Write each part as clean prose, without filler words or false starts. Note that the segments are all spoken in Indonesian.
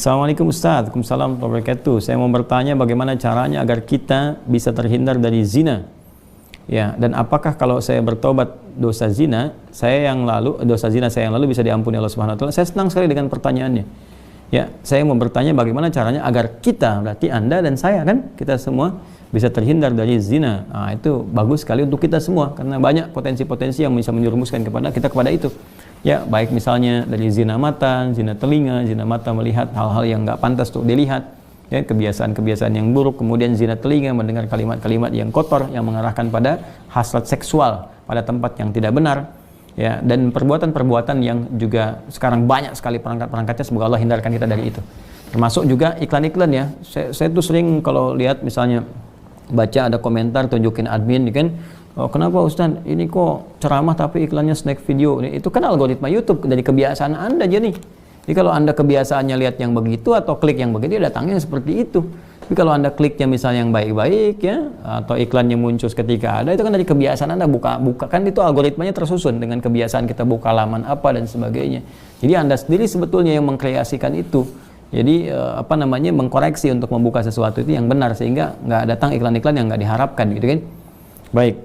Assalamualaikum Ustaz. Waalaikumsalam warahmatullahi wabarakatuh. Saya mau bertanya bagaimana caranya agar kita bisa terhindar dari zina. Ya, dan apakah kalau saya bertobat dosa zina saya yang lalu bisa diampuni Allah Subhanahu wa taala? Saya senang sekali dengan pertanyaannya. Ya, saya mau bertanya bagaimana caranya agar kita, berarti Anda dan saya kan, kita semua bisa terhindar dari zina. Nah, itu bagus sekali untuk kita semua karena banyak potensi-potensi yang bisa menjerumuskan kepada itu. Ya, baik misalnya dari zina mata, zina telinga, zina mata melihat hal-hal yang nggak pantas untuk dilihat, ya, kebiasaan-kebiasaan yang buruk, kemudian zina telinga mendengar kalimat-kalimat yang kotor yang mengarahkan pada hasrat seksual pada tempat yang tidak benar, ya, dan perbuatan-perbuatan yang juga sekarang banyak sekali perangkat-perangkatnya. Semoga Allah hindarkan kita dari itu. Termasuk juga iklan-iklan, ya. Saya tuh sering kalau lihat misalnya baca ada komentar tunjukin admin, kan, oh, kenapa Ustaz ini kok ceramah tapi iklannya snack video? Itu kan algoritma YouTube dari kebiasaan Anda jadi. Jadi kalau Anda kebiasaannya lihat yang begitu atau klik yang begitu, datangnya seperti itu. Tapi kalau Anda kliknya misalnya yang baik-baik, ya, atau iklannya muncul ketika ada, itu kan dari kebiasaan Anda buka kan itu algoritmanya tersusun dengan kebiasaan kita buka laman apa dan sebagainya. Jadi Anda sendiri sebetulnya yang mengkreasikan itu. Jadi mengkoreksi untuk membuka sesuatu itu yang benar sehingga nggak datang iklan-iklan yang nggak diharapkan, gitu kan? Baik.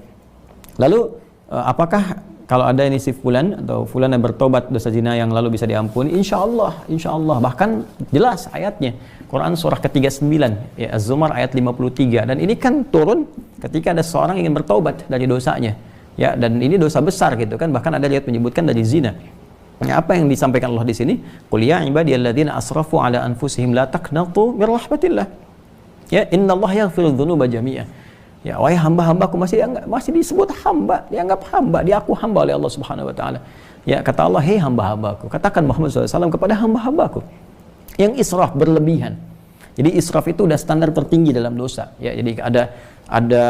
Lalu apakah kalau ada ini si fulan atau fulan yang bertobat dosa zina yang lalu bisa diampuni? Insya Allah, bahkan jelas ayatnya. Quran surah ke-39, ya, Az-Zumar ayat 53, dan ini kan turun ketika ada seorang ingin bertobat dari dosanya, ya, dan ini dosa besar gitu kan, bahkan ada lihat menyebutkan dari zina. Ya, apa yang disampaikan Allah di sini? Qul ya ibadiyalladzina asrafu ala anfusihim la taqnatu min rahmatillah. Ya, innallaha yaghfiru dzunuba jami'ah. Ya, wahai hamba-hambaku, masih disebut hamba, dianggap hamba, diaku hamba oleh Allah Subhanahu wa taala. Ya, kata Allah, "Hei hamba-hambaku," katakan Muhammad SAW kepada hamba-hambaku yang israf, berlebihan. Jadi israf itu udah standar tertinggi dalam dosa. Ya, jadi ada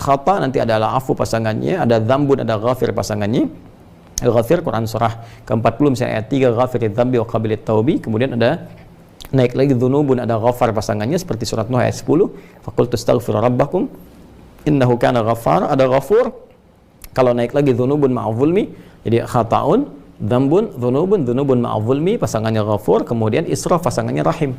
khata, nanti ada afu pasangannya, ada dzambun, ada ghafir pasangannya. Ghafir Quran surah ke-40 misalnya ayat 3, ghafiridzambi dzambi wa qabilit taubi. Kemudian ada naik lagi dzunubun, ada ghafar pasangannya seperti surat Nuh ayat 10, faqultu astaghfiru rabbakum innahu kana ghaffar. Ada ghafur. Kalau naik lagi dzunubun ma'zulmi, jadi khata'un, dzambun, dzunubun ma'zulmi pasangannya ghafur. Kemudian israf pasangannya rahim.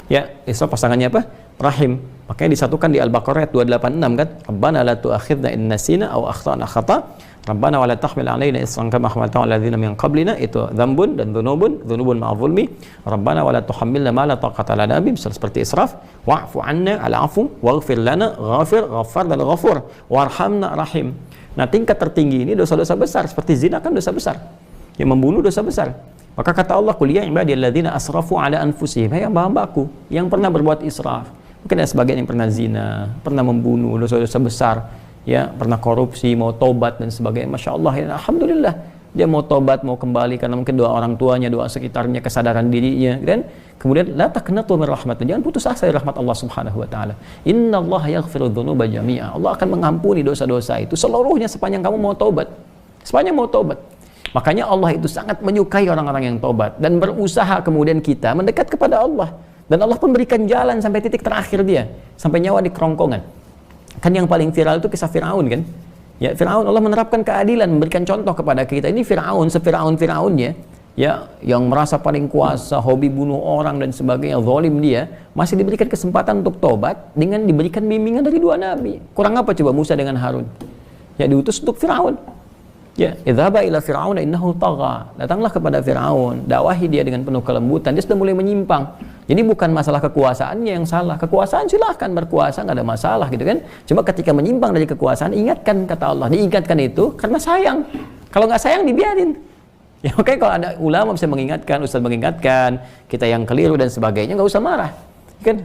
Ya, israf pasangannya apa? Rahim. Makanya disatukan di Al-Baqarah ayat 286 kan, Rabbana la tu'akhidna in nasina aw akhtana khata', Rabbana wa la tahmil 'alaina isran kama hamaltahu 'alal ladzina min qablina. Itu dzambun dan dzunubun ma'zulmi. Rabbana wa la tuhammilna ma la taqata lana bi, seperti israf. Wa'fu 'anna, al-'afu, waghfir lana, ghafir, ghaffar dan ghafur, warhamna, rahim. Nah, tingkat tertinggi ini dosa-dosa besar, seperti zina kan dosa besar. Yang membunuh dosa besar. Maka kata Allah, "Qul ya ibadiyalladzina asrafu 'ala anfusihim," hai hamba-hambaku yang pernah berbuat israf. Mungkin ada sebagian yang pernah zina, pernah membunuh, dosa-dosa besar, ya, pernah korupsi, mau tobat dan sebagainya. Masya Allah, ya, alhamdulillah, dia mau tobat, mau kembali karena mungkin doa orang tuanya, doa sekitarnya, kesadaran dirinya, kan? Kemudian la taqnatu min rahmatillah, jangan putus asa dari rahmat Allah Subhanahu wa taala. Innallaha yaghfiru dzunuba jami'a. Allah akan mengampuni dosa-dosa itu seluruhnya sepanjang kamu mau tobat. Sepanjang mau tobat. Makanya Allah itu sangat menyukai orang-orang yang tobat dan berusaha kemudian kita mendekat kepada Allah. Dan Allah pun berikan jalan sampai titik terakhir dia, sampai nyawa di kerongkongan. Kan yang paling viral itu kisah Firaun kan? Ya, Firaun, Allah menerapkan keadilan, memberikan contoh kepada kita. Ini Firaun, se-Firaun-Firaunnya, ya, yang merasa paling kuasa, hobi bunuh orang dan sebagainya, zalim dia, masih diberikan kesempatan untuk tobat dengan diberikan bimbingan dari dua nabi. Kurang apa coba Musa dengan Harun? Ya, diutus untuk Firaun. Ya, idzhaba ila fir'auna innahu tagha. Datanglah kepada Firaun, dakwahi dia dengan penuh kelembutan. Dia sudah mulai menyimpang. Jadi bukan masalah kekuasaannya yang salah. Kekuasaan silahkan berkuasa, nggak ada masalah gitu kan. Cuma ketika menyimpang dari kekuasaan, ingatkan kata Allah. Diingatkan itu karena sayang. Kalau nggak sayang dibiarin. Ya, oke, kalau ada ulama bisa mengingatkan, ustaz mengingatkan, kita yang keliru dan sebagainya, nggak usah marah. Kan